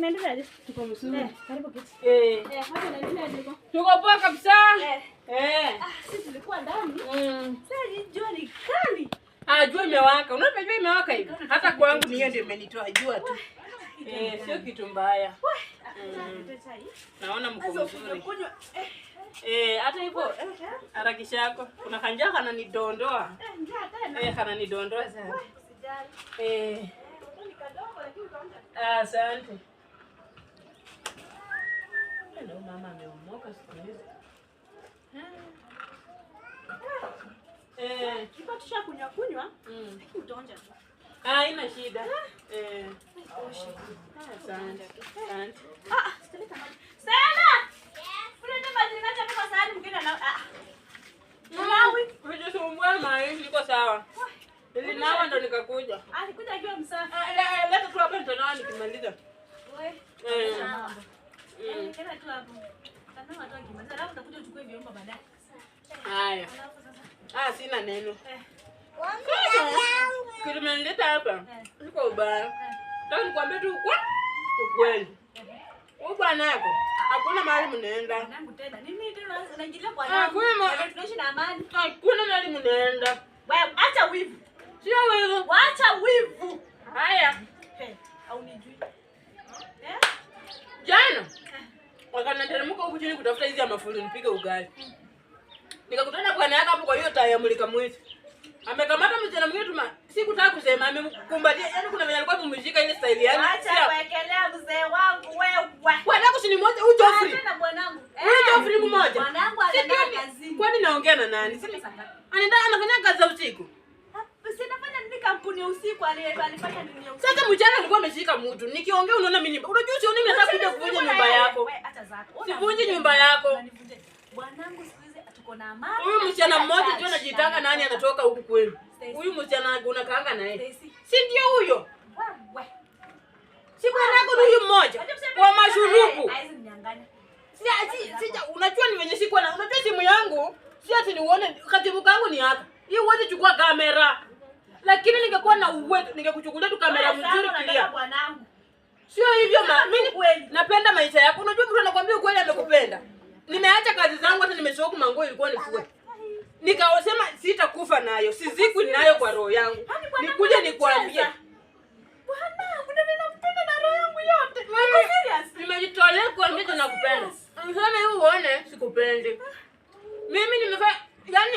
unaendeleaje? Tuko mzuri. Karibu kiti. Hapo unaendeleaje kwa? Tuko poa kabisa. Sisi tulikuwa ndani. Sasa jua ni kali. Jua imewaka. Unaona jua imewaka hivi. Hata kwangu ni hiyo ndio imenitoa jua tu. Sio kitu mbaya. Naona mko mzuri. Hata hivyo harakisha yako. Kuna kanja kananidondoa. Kananidondoa sana. Asante. Ndio mama ameomoka siku hizi. Kipa tushakunywa. Utaonja tu. Haina shida. Asante. Sitaleta maji. Sana! Kuleta maji ngapi kwa sahani mwingine na Mamawi, Unajisumbua maisha iko sawa. Nilinawa ndo nikakuja. alikuja akiwa msafi. Leta tu hapa nitanawa nikimaliza. Wewe. Kena tu hapo. Tanawa tu akimaliza. Alafu utakuja uchukue vyombo baadaye. Haya. Sina neno. Kitu mmenileta hapa. Siko ubaya. Nataka nikwambie tu ukweli. Huyu bwana yako hakuna mahali mnaenda. Nangu tena. Nini tena unaingilia kwa nani? Tunaishi na amani. Hakuna mahali mnaenda. Wewe acha wivu. Sio wewe. Waacha wivu. Haya. Au nijui. Jana wakanateremka huku chini kutafuta hizi ya mafulo nipige ugali. Nikakutana bwana yako hapo kwa hiyo taa ya mulika mwizi. Amekamata msichana mwingine sikutaka kusema amemkumbatia. Yaani kuna mwenye alikuwa amemshika ile style yani. Acha kuekelea mzee wangu wewe. Bwana yako si ni mmoja huyu Joffrey. Tena bwanangu. Huyu Joffrey mmoja. Bwanangu anaenda kazini. Kwani naongea na nani? Anaenda anafanya kazi za usiku. Sinafanya nini kampuni ya usiku alifanya nini ya usiku? Sasa mchana alikuwa ameshika mtu. Nikiongea unaona mimi. Unajua usioni mimi nataka kuja kuvunja nyumba yako. Acha zako. Sivunji nyumba yako. Bwanangu siku hizi tuko na amani. Huyu msichana mmoja ndio anajitanga nani anatoka huku kwenu. Huyu msichana unakaanga naye. Si ndio huyo? Wewe. Si bwana yako huyu mmoja. Kwa mashurubu. Haizi ninyang'anya. Sija unajua ni venye sikuwa na unajua simu yangu. Si ati niuone katibu kangu ni hapa. Hii uweze chukua kamera. Lakini ningekuwa na uwezo ningekuchukulia tu kamera mzuri clear. Sio hivyo mimi napenda maisha yako. Unajua mtu anakuambia ukweli amekupenda. Nimeacha kazi zangu hata nimeshoka manguo ilikuwa nifue. Nikaosema sitakufa nayo. Sizikwi nayo kwa roho yangu. Nikuje nikwambie. Bwana, unampenda na roho yangu yote. Niko serious. Nimejitolea kuambia tunakupenda. Mseme uone sikupendi. Mimi nimefanya yani